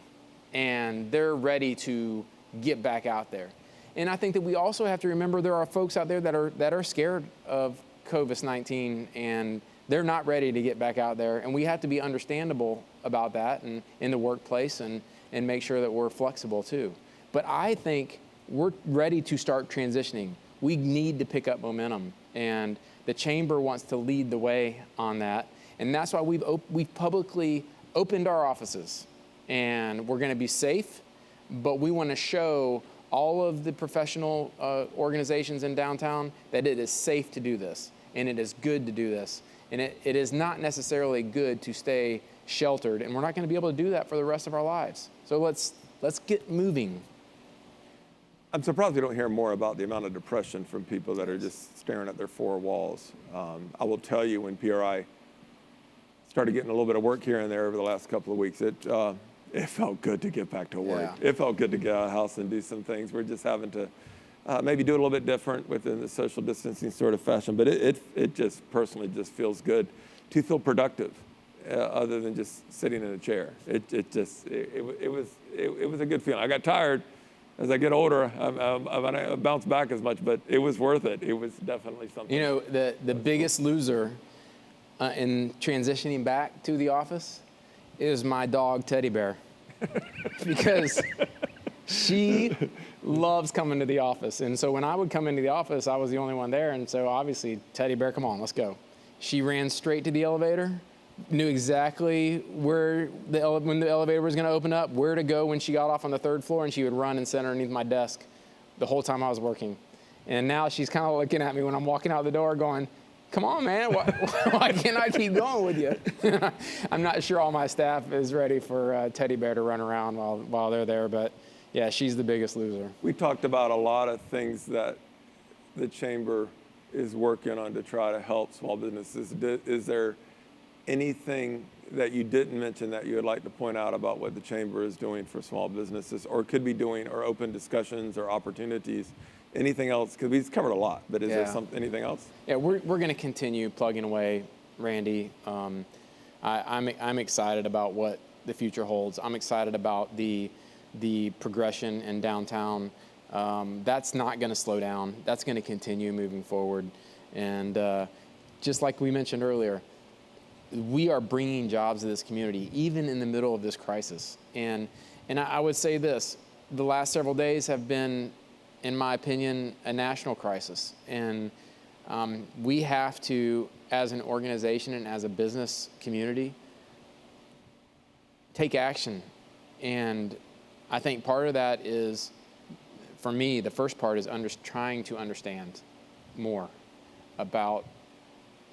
and they're ready to get back out there. And I think that we also have to remember there are folks out there that are scared of COVID-19 and they're not ready to get back out there. And we have to be understandable about that and in the workplace and make sure that we're flexible too. But I think we're ready to start transitioning. We need to pick up momentum, and the chamber wants to lead the way on that. And that's why we've publicly opened our offices, and we're going to be safe, but we want to show all of the professional organizations in downtown that it is safe to do this, and it is good to do this. And it is not necessarily good to stay sheltered, and we're not going to be able to do that for the rest of our lives. So let's get moving. I'm surprised we don't hear more about the amount of depression from people that are just staring at their four walls. I will tell you, when PRI started getting a little bit of work here and there over the last couple of weeks, it felt good to get back to work. Yeah. It felt good to get out of the house and do some things. We're just having to maybe do it a little bit different within the social distancing sort of fashion, but it just personally just feels good to feel productive other than just sitting in a chair. It was a good feeling. I got tired. As I get older, I don't bounce back as much, but it was worth it. It was definitely something. You know, the biggest loser in transitioning back to the office is my dog, Teddy Bear. Because she loves coming to the office. And so when I would come into the office, I was the only one there. And so obviously, Teddy Bear, come on, let's go. She ran straight to the elevator, knew exactly where when the elevator was going to open up, where to go when she got off on the third floor, and she would run and sit underneath my desk the whole time I was working. And now she's kind of looking at me when I'm walking out the door going, come on, man, why can't I keep going with you? I'm not sure all my staff is ready for Teddy Bear to run around while they're there, but yeah, she's the biggest loser. We talked about a lot of things that the chamber is working on to try to help small businesses. Is there anything that you didn't mention that you would like to point out about what the chamber is doing for small businesses, or could be doing, or open discussions or opportunities? Anything else? Because we've covered a lot, but is there anything else? Yeah, we're going to continue plugging away, Randy. I'm excited about what the future holds. I'm excited about the progression in downtown. That's not going to slow down. That's going to continue moving forward. And just like we mentioned earlier, we are bringing jobs to this community, even in the middle of this crisis. And I would say this, the last several days have been, in my opinion, a national crisis. And we have to, as an organization and as a business community, take action. And I think part of that is, for me, the first part is trying to understand more about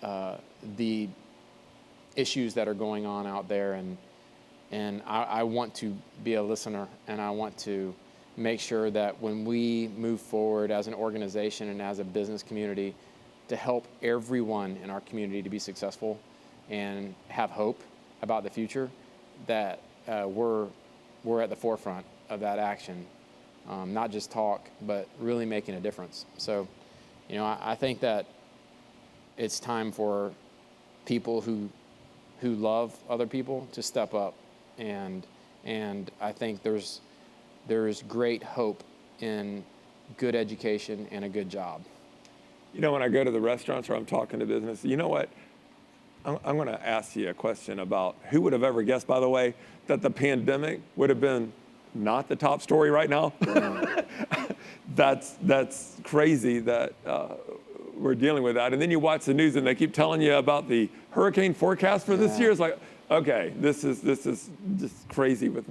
the issues that are going on out there, and I want to be a listener, and I want to make sure that when we move forward as an organization and as a business community to help everyone in our community to be successful and have hope about the future, that we're at the forefront of that action, not just talk, but really making a difference. So, you know, I think that it's time for people who love other people to step up, and I think there's great hope in good education and a good job. You know, when I go to the restaurants or I'm talking to business, you know what? I'm going to ask you a question about who would have ever guessed, by the way, that the pandemic would have been not the top story right now? That's crazy that we're dealing with that. And then you watch the news and they keep telling you about the hurricane forecast for this year. It's like, okay, this is just crazy with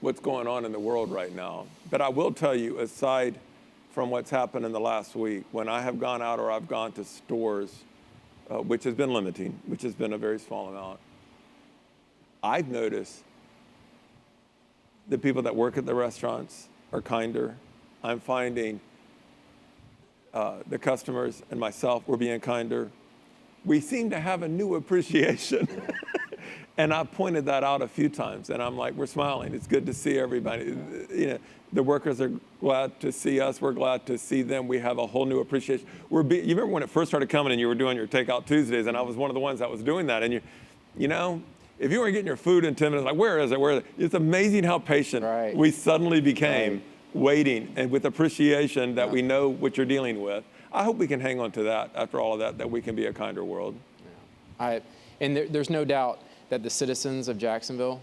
what's going on in the world right now. But I will tell you, aside from what's happened in the last week, when I have gone out or I've gone to stores, which has been limiting, which has been a very small amount, I've noticed the people that work at the restaurants are kinder. I'm finding the customers and myself, we're being kinder. We seem to have a new appreciation. And I've pointed that out a few times, and I'm like, we're smiling. It's good to see everybody. You know, the workers are glad to see us. We're glad to see them. We have a whole new appreciation. You remember when it first started coming and you were doing your Takeout Tuesdays, and I was one of the ones that was doing that. And you know, if you weren't getting your food in 10 minutes, like, where is it? Where is it? It's amazing how patient we suddenly became, waiting and with appreciation that we know what you're dealing with. I hope we can hang on to that after all of that we can be a kinder world. And there's no doubt that the citizens of Jacksonville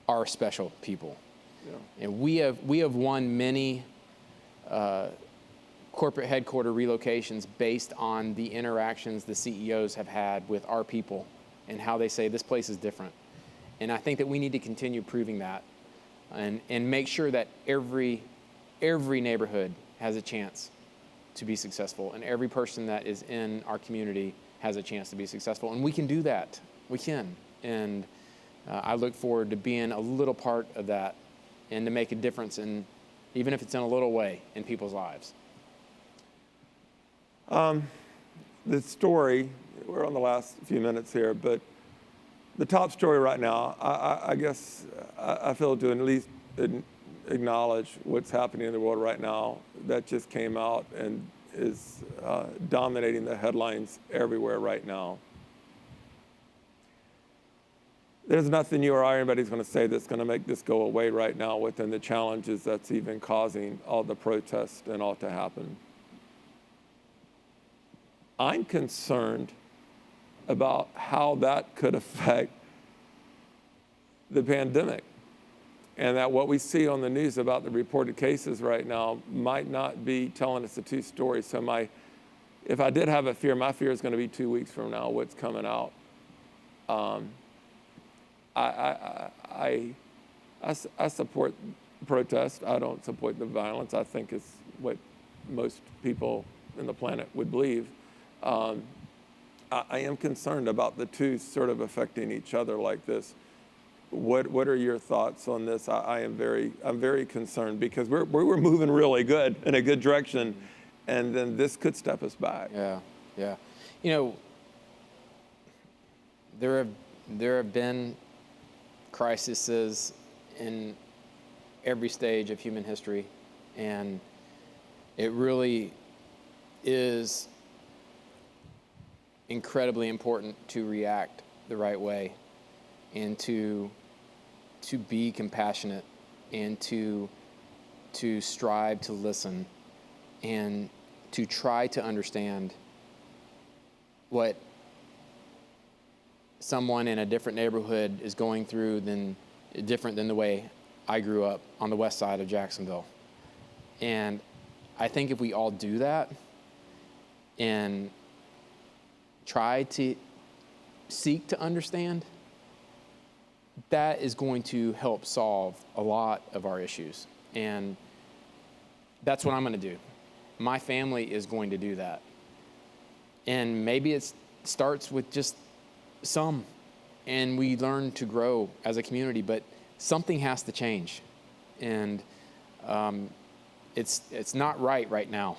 are special people. Yeah. And we have won many corporate headquarter relocations based on the interactions the CEOs have had with our people and how they say this place is different. And I think that we need to continue proving that and make sure that every neighborhood has a chance to be successful, and every person that is in our community has a chance to be successful. And we can do that. We can. And I look forward to being a little part of that and to make a difference, even if it's in a little way, in people's lives. The story, we're on the last few minutes here, but the top story right now, I guess I feel to at least acknowledge what's happening in the world right now. That just came out and is dominating the headlines everywhere right now. There's nothing you or I or anybody's going to say that's going to make this go away right now within the challenges that's even causing all the protests and all to happen. I'm concerned about how that could affect the pandemic, and that what we see on the news about the reported cases right now might not be telling us the true story. So if I did have a fear, my fear is going to be 2 weeks from now, what's coming out. I support protest. I don't support the violence. I think it's what most people in the planet would believe. I am concerned about the two sort of affecting each other like this. What are your thoughts on this? I'm very concerned because we're moving really good in a good direction, and then this could step us back. Yeah. You know, there have been crises in every stage of human history, and it really is incredibly important to react the right way and to be compassionate and to strive to listen and to try to understand what someone in a different neighborhood is going through different than the way I grew up on the west side of Jacksonville. And I think if we all do that and try to seek to understand, that is going to help solve a lot of our issues. And that's what I'm going to do. My family is going to do that. And maybe it starts with just some, and we learn to grow as a community, but something has to change. And it's not right now.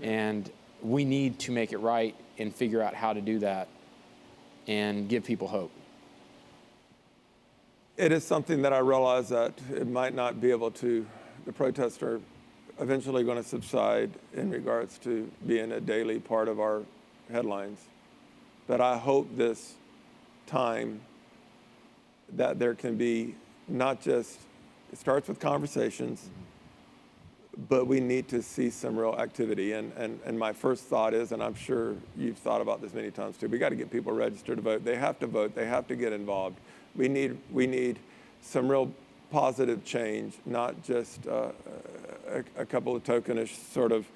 And we need to make it right and figure out how to do that and give people hope. It is something that I realize that it might not be able to, the protests are eventually going to subside in regards to being a daily part of our headlines. But I hope this time that there can be not just, it starts with conversations, but we need to see some real activity. And my first thought is, and I'm sure you've thought about this many times too, we got to get people registered to vote. They have to vote. They have to get involved. We need some real positive change, not just a couple of tokenish sort of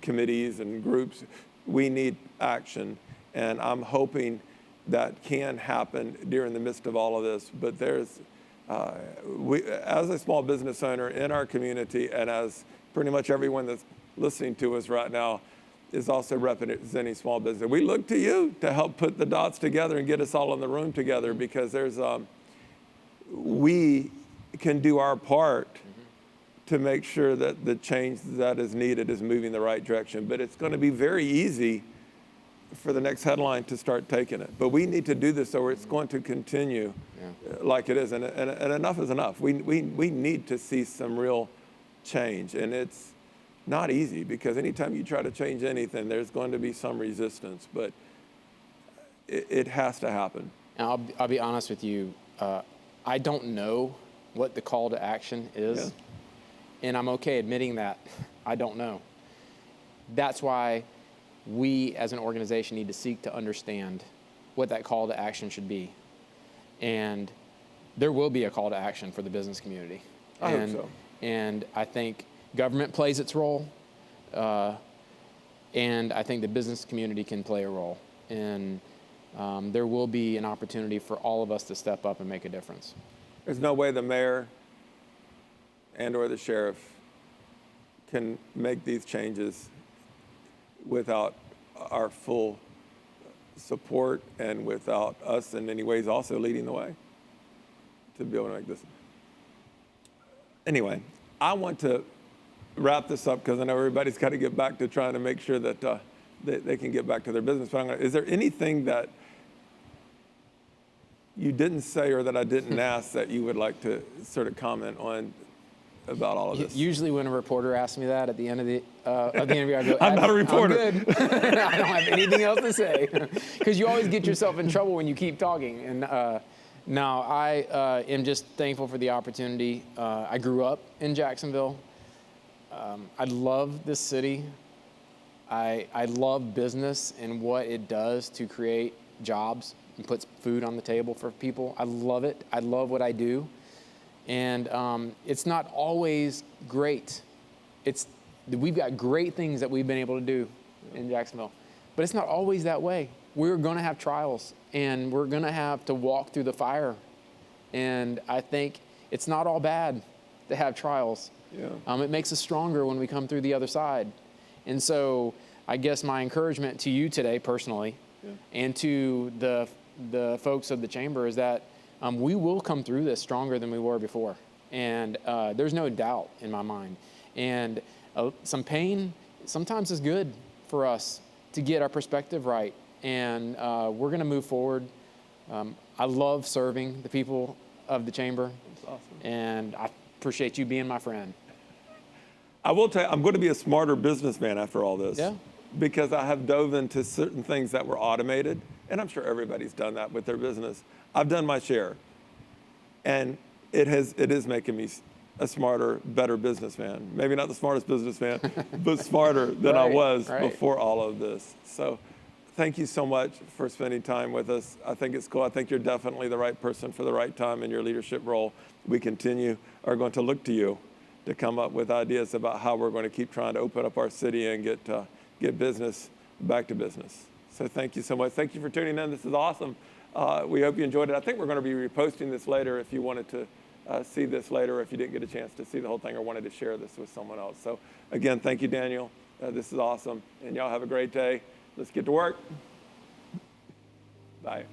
committees and groups. We need action, and I'm hoping that can happen during the midst of all of this. But there's, as a small business owner in our community, and as pretty much everyone that's listening to us right now is also representing small business, we look to you to help put the dots together and get us all in the room together, because there's, we can do our part to make sure that the change that is needed is moving the right direction. But it's going to be very easy for the next headline to start taking it. But we need to do this, or it's going to continue like it is. And enough is enough. We need to see some real change. And it's not easy, because anytime you try to change anything, there's going to be some resistance. But it has to happen. And I'll be honest with you. I don't know what the call to action is. Yeah. And I'm okay admitting that I don't know. That's why we as an organization need to seek to understand what that call to action should be. And there will be a call to action for the business community. I hope so. And I think government plays its role. And I think the business community can play a role. And there will be an opportunity for all of us to step up and make a difference. There's no way the mayor and or the sheriff can make these changes without our full support and without us in many ways also leading the way to be able to make this. Anyway, I want to wrap this up, because I know everybody's got to get back to trying to make sure that they can get back to their business. But is there anything that you didn't say or that I didn't ask that you would like to sort of comment on about all of this? Usually when a reporter asks me that at the end of the interview, I go, I'm not a reporter. I'm good. I don't have anything else to say. Because you always get yourself in trouble when you keep talking. And now I am just thankful for the opportunity. I grew up in Jacksonville. I love this city. I love business and what it does to create jobs and puts food on the table for people. I love it. I love what I do. And it's not always great. We've got great things that we've been able to do in Jacksonville, but it's not always that way. We're going to have trials, and we're going to have to walk through the fire. And I think it's not all bad to have trials. Yeah. It makes us stronger when we come through the other side. And so I guess my encouragement to you today personally, and to the folks of the chamber, is that we will come through this stronger than we were before. And there's no doubt in my mind. And some pain sometimes is good for us to get our perspective right. And we're going to move forward. I love serving the people of the chamber. That's awesome. And I appreciate you being my friend. I will tell you, I'm going to be a smarter businessman after all this. Yeah. Because I have dove into certain things that were automated. And I'm sure everybody's done that with their business. I've done my share. And it is making me a smarter, better businessman. Maybe not the smartest businessman, but smarter than I was before all of this. So thank you so much for spending time with us. I think it's cool. I think you're definitely the right person for the right time in your leadership role. We are going to look to you to come up with ideas about how we're going to keep trying to open up our city and get business back to business. So thank you so much. Thank you for tuning in. This is awesome. We hope you enjoyed it. I think we're going to be reposting this later if you wanted to see this later, if you didn't get a chance to see the whole thing or wanted to share this with someone else. So again, thank you, Daniel. This is awesome. And y'all have a great day. Let's get to work. Bye.